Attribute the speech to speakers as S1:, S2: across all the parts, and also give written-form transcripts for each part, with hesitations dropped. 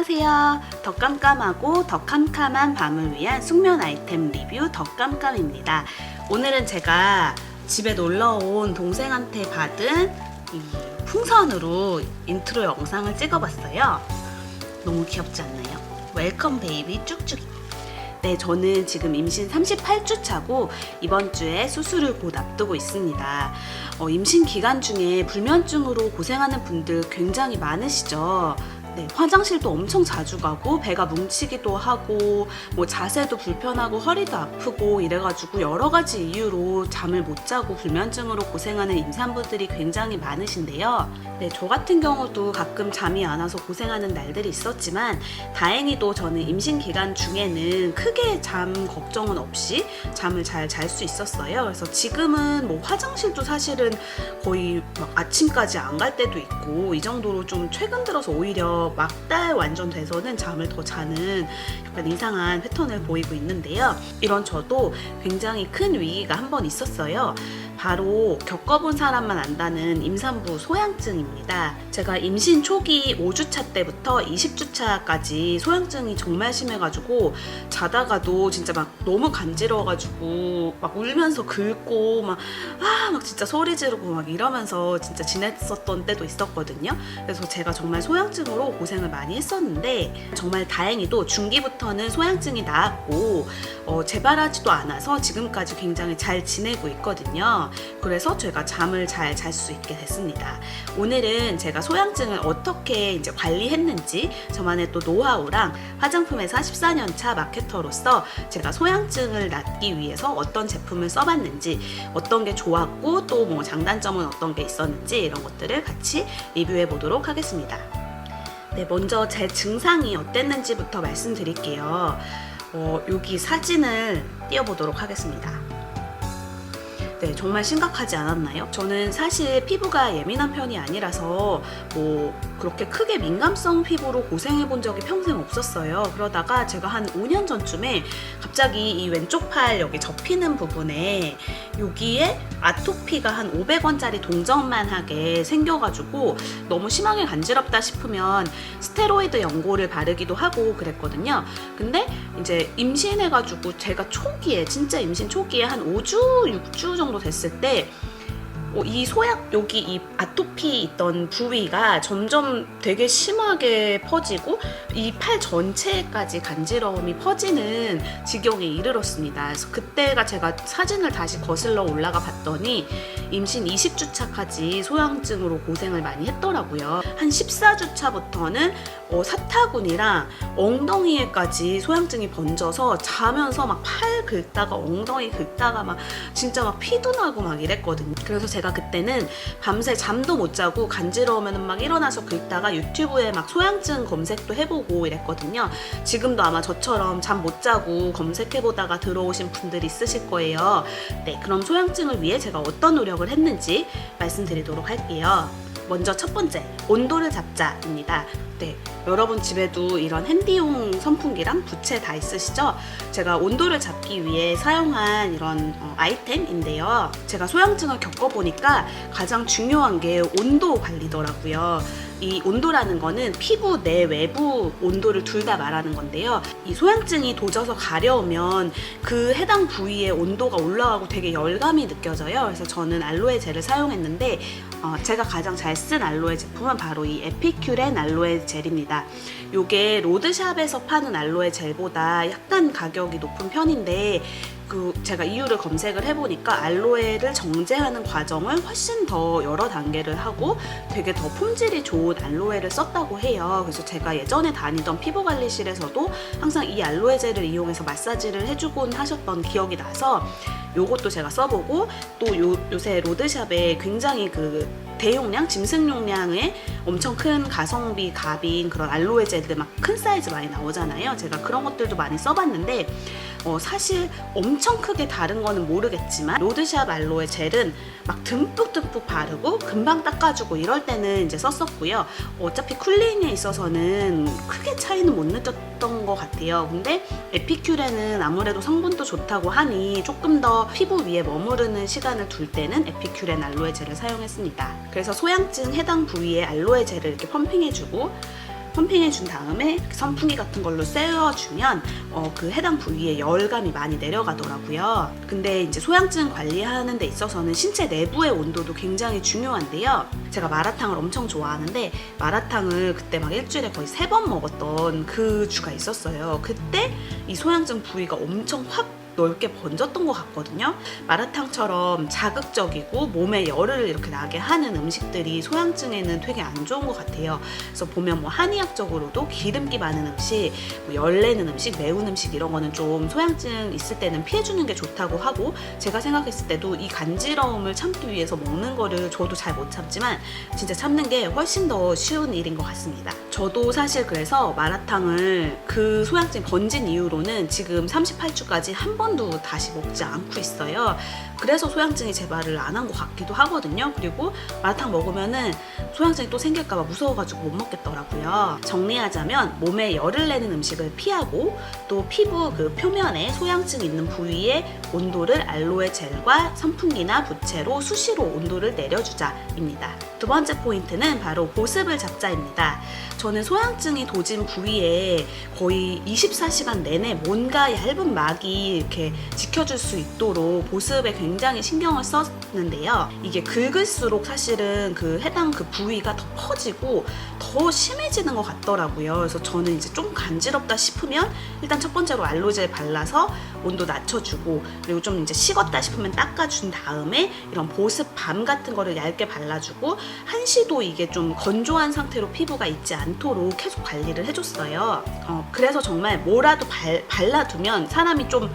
S1: 안녕하세요. 더 깜깜하고 더 캄캄한 밤을 위한 숙면 아이템 리뷰 더 깜깜입니다. 오늘은 제가 집에 놀러온 동생한테 받은 이 풍선으로 인트로 영상을 찍어봤어요. 너무 귀엽지 않나요? 웰컴 베이비 쭉쭉. 네, 저는 지금 임신 38주 차고 이번 주에 수술을 곧 앞두고 있습니다. 임신 기간 중에 불면증으로 고생하는 분들 굉장히 많으시죠? 네, 화장실도 엄청 자주 가고 배가 뭉치기도 하고 뭐 자세도 불편하고 허리도 아프고 이래가지고 여러 가지 이유로 잠을 못 자고 불면증으로 고생하는 임산부들이 굉장히 많으신데요. 네, 저 같은 경우도 가끔 잠이 안 와서 고생하는 날들이 있었지만 다행히도 저는 임신 기간 중에는 크게 잠 걱정은 없이 잠을 잘 잘 수 있었어요. 그래서 지금은 뭐 화장실도 사실은 거의 막 아침까지 안 갈 때도 있고 이 정도로 좀 최근 들어서 오히려 막달 완전 돼서는 잠을 더 자는 약간 이상한 패턴을 보이고 있는데요. 이런 저도 굉장히 큰 위기가 한 번 있었어요. 바로 겪어본 사람만 안다는 임산부 소양증입니다. 제가 임신 초기 5주차 때부터 20주차까지 소양증이 정말 심해가지고 자다가도 진짜 막 너무 간지러워가지고 막 울면서 긁고 막 진짜 소리 지르고 막 이러면서 진짜 지냈었던 때도 있었거든요. 그래서 제가 정말 소양증으로 고생을 많이 했었는데 정말 다행히도 중기부터는 소양증이 나았고 재발하지도 않아서 지금까지 굉장히 잘 지내고 있거든요. 그래서 제가 잠을 잘 잘 수 있게 됐습니다. 오늘은 제가 소양증을 어떻게 이제 관리했는지 저만의 또 노하우랑 화장품회사 14년차 마케터로서 제가 소양증을 낫기 위해서 어떤 제품을 써봤는지 어떤 게 좋았고 또 뭐 장단점은 어떤 게 있었는지 이런 것들을 같이 리뷰해 보도록 하겠습니다. 네, 먼저 제 증상이 어땠는지부터 말씀드릴게요. 여기 사진을 띄워보도록 하겠습니다. 네, 정말 심각하지 않았나요? 저는 사실 피부가 예민한 편이 아니라서 뭐 그렇게 크게 민감성 피부로 고생해 본 적이 평생 없었어요. 그러다가 제가 한 5년 전쯤에 갑자기 이 왼쪽 팔 여기 접히는 부분에 여기에 아토피가 한 500원짜리 동전만 하게 생겨가지고 너무 심하게 간지럽다 싶으면 스테로이드 연고를 바르기도 하고 그랬거든요. 근데 이제 임신해가지고 제가 초기에 진짜 임신 초기에 한 5주, 6주 정도 됐을 때 이 소약 여기 이 아토피 있던 부위가 점점 되게 심하게 퍼지고 이 팔 전체까지 간지러움이 퍼지는 지경에 이르렀습니다. 그래서 그때가 제가 사진을 다시 거슬러 올라가 봤더니 임신 20주차까지 소양증으로 고생을 많이 했더라고요. 한 14주차부터는 사타구니랑 엉덩이에까지 소양증이 번져서 자면서 막 팔 긁다가 엉덩이 긁다가 막 진짜 막 피도 나고 막 이랬거든요. 그래서 제가 그때는 밤새 잠도 못 자고 간지러우면 막 일어나서 긁다가 유튜브에 막 소양증 검색도 해보고 이랬거든요. 지금도 아마 저처럼 잠 못 자고 검색해보다가 들어오신 분들이 있으실 거예요. 네, 그럼 소양증을 위해 제가 어떤 노력을 했는지 말씀드리도록 할게요. 먼저 첫 번째, 온도를 잡자입니다. 네, 여러분 집에도 이런 핸디용 선풍기랑 부채 다 있으시죠? 제가 온도를 잡기 위해 사용한 이런 아이템인데요. 제가 소양증을 겪어보니까 가장 중요한 게 온도 관리더라고요. 이 온도라는 거는 피부 내 외부 온도를 둘 다 말하는 건데요. 이 소양증이 도져서 가려우면 그 해당 부위의 온도가 올라가고 되게 열감이 느껴져요. 그래서 저는 알로에 젤을 사용했는데 제가 가장 잘 쓴 알로에 제품은 바로 이 에피큐렌 알로에 젤입니다. 요게 로드샵에서 파는 알로에 젤보다 약간 가격이 높은 편인데 제가 이유를 검색을 해보니까 알로에를 정제하는 과정을 훨씬 더 여러 단계를 하고 되게 더 품질이 좋은 알로에를 썼다고 해요. 그래서 제가 예전에 다니던 피부관리실에서도 항상 이 알로에 젤을 이용해서 마사지를 해주곤 하셨던 기억이 나서 요것도 제가 써보고 또 요새 로드샵에 굉장히 대용량, 짐승 용량의 엄청 큰 가성비 갑인 그런 알로에 젤들 막 큰 사이즈 많이 나오잖아요. 제가 그런 것들도 많이 써봤는데 사실 엄청 크게 다른 거는 모르겠지만 로드샵 알로에 젤은 막 듬뿍듬뿍 바르고 금방 닦아주고 이럴 때는 이제 썼었고요. 어차피 쿨링에 있어서는 크게 차이는 못 느꼈던 것 같아요. 근데 에피큐렌은 아무래도 성분도 좋다고 하니 조금 더 피부 위에 머무르는 시간을 둘 때는 에피큐렌 알로에 젤을 사용했습니다. 그래서 소양증 해당 부위에 알로에 젤을 이렇게 펌핑해주고 펌핑해 준 다음에 선풍기 같은 걸로 쐬어주면 그 해당 부위에 열감이 많이 내려가더라고요. 근데 이제 소양증 관리하는 데 있어서는 신체 내부의 온도도 굉장히 중요한데요. 제가 마라탕을 엄청 좋아하는데 마라탕을 그때 막 일주일에 거의 3번 먹었던 그 주가 있었어요. 그때 이 소양증 부위가 엄청 확 넓게 번졌던 것 같거든요. 마라탕처럼 자극적이고 몸에 열을 이렇게 나게 하는 음식들이 소양증에는 되게 안 좋은 것 같아요. 그래서 보면 뭐 한의학적으로도 기름기 많은 음식, 뭐 열내는 음식, 매운 음식 이런 거는 좀 소양증 있을 때는 피해주는 게 좋다고 하고, 제가 생각했을 때도 이 간지러움을 참기 위해서 먹는 거를 저도 잘 못 참지만 진짜 참는 게 훨씬 더 쉬운 일인 것 같습니다. 저도 사실 그래서 마라탕을 그 소양증 번진 이후로는 지금 38주까지 한 번도 다시 먹지 않고 있어요. 그래서 소양증이 재발을 안 한 것 같기도 하거든요. 그리고 마라탕 먹으면은 소양증이 또 생길까봐 무서워가지고 못 먹겠더라고요. 정리하자면 몸에 열을 내는 음식을 피하고, 또 피부 그 표면에 소양증 있는 부위에 온도를 알로에 젤과 선풍기나 부채로 수시로 온도를 내려주자입니다. 두 번째 포인트는 바로 보습을 잡자입니다. 저는 소양증이 도진 부위에 거의 24시간 내내 뭔가 얇은 막이 이렇게 지켜줄 수 있도록 보습에 굉장히 신경을 썼는데요. 이게 긁을수록 사실은 그 해당 그 부위가 더 커지고 더 심해지는 것 같더라고요. 그래서 저는 이제 좀 간지럽다 싶으면 일단 첫 번째로 알로젤 발라서 온도 낮춰주고, 그리고 좀 이제 식었다 싶으면 닦아준 다음에 이런 보습밤 같은 거를 얇게 발라주고, 한시도 이게 좀 건조한 상태로 피부가 있지 않도록 계속 관리를 해줬어요. 그래서 정말 뭐라도 발라두면 사람이 좀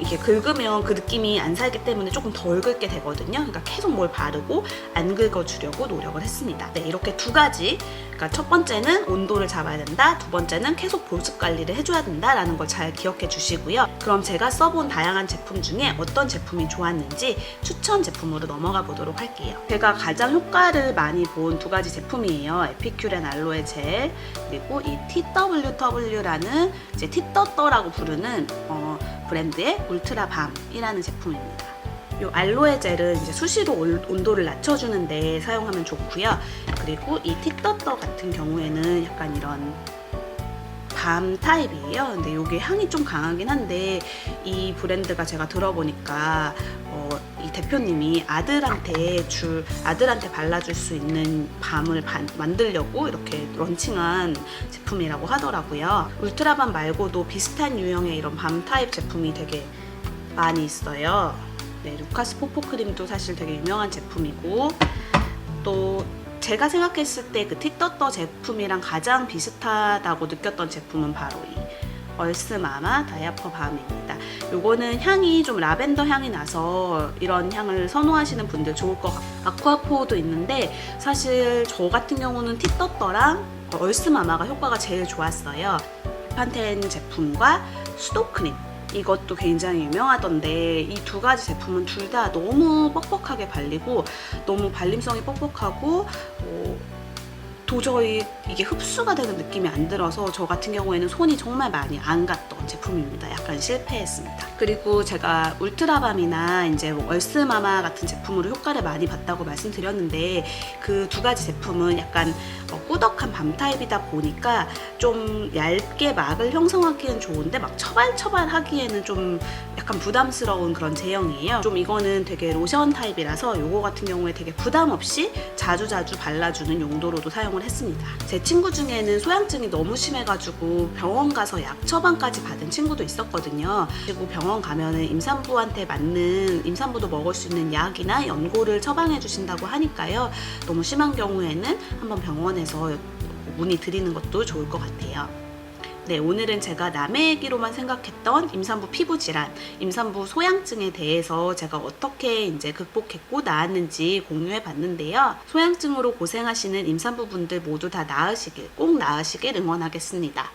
S1: 이렇게 긁으면 그 느낌이 안 살기 때문에 조금 덜 긁게 되거든요. 그러니까 계속 뭘 바르고 안 긁어주려고 노력을 했습니다. 네, 이렇게 두 가지, 그러니까 첫 번째는 온도를 잡아야 된다, 두 번째는 계속 보습 관리를 해줘야 된다라는 걸 잘 기억해 주시고요. 그럼 제가 써본 다양한 제품 중에 어떤 제품이 좋았는지 추천 제품으로 넘어가 보도록 할게요. 제가 가장 효과를 많이 본 두 가지 제품이에요. 에피큐렌 알로에 젤, 그리고 이 TWW라는 이제 티떠떠라고 부르는 브랜드의 울트라밤이라는 제품입니다. 이 알로에 젤은 이제 수시로 온도를 낮춰주는데 사용하면 좋고요. 그리고 이 티떠떠 같은 경우에는 약간 이런 밤 타입이에요. 근데 이게 향이 좀 강하긴 한데, 이 브랜드가 제가 들어보니까 이 대표님이 아들한테 발라줄 수 있는 밤을 만들려고 이렇게 런칭한 제품이라고 하더라고요. 울트라밤 말고도 비슷한 유형의 이런 밤 타입 제품이 되게 많이 있어요. 네, 루카스 포포크림도 사실 되게 유명한 제품이고, 또 제가 생각했을 때 그 티떠떠 제품이랑 가장 비슷하다고 느꼈던 제품은 바로 이 얼스마마 다이아퍼 밤입니다. 요거는 향이 좀 라벤더 향이 나서 이런 향을 선호하시는 분들 좋을 것 같아요. 아쿠아포도 있는데 사실 저 같은 경우는 티떠떠랑 얼스마마가 효과가 제일 좋았어요. 판텐 제품과 수도크림, 이것도 굉장히 유명하던데 이 두 가지 제품은 둘 다 너무 뻑뻑하게 발리고, 너무 발림성이 뻑뻑하고 도저히 이게 흡수가 되는 느낌이 안 들어서 저 같은 경우에는 손이 정말 많이 안 갔던 제품입니다. 약간 실패했습니다. 그리고 제가 울트라밤이나 이제 얼스마마 같은 제품으로 효과를 많이 봤다고 말씀드렸는데, 그 두 가지 제품은 약간 꾸덕한 밤 타입이다 보니까 좀 얇게 막을 형성하기엔 좋은데 막 처발처발 하기에는 좀 약간 부담스러운 그런 제형이에요. 좀 이거는 되게 로션 타입이라서 요거 같은 경우에 되게 부담 없이 자주자주 발라주는 용도로도 사용을 했습니다. 제 친구 중에는 소양증이 너무 심해가지고 병원 가서 약 처방까지 받은 친구도 있었거든요. 그리고 병원 가면은 임산부한테 맞는, 임산부도 먹을 수 있는 약이나 연고를 처방해 주신다고 하니까요. 너무 심한 경우에는 한번 병원에서 문의 드리는 것도 좋을 것 같아요. 네, 오늘은 제가 남의 얘기로만 생각했던 임산부 피부 질환, 임산부 소양증에 대해서 제가 어떻게 이제 극복했고 나았는지 공유해 봤는데요. 소양증으로 고생하시는 임산부분들 모두 다 나으시길, 꼭 나으시길 응원하겠습니다.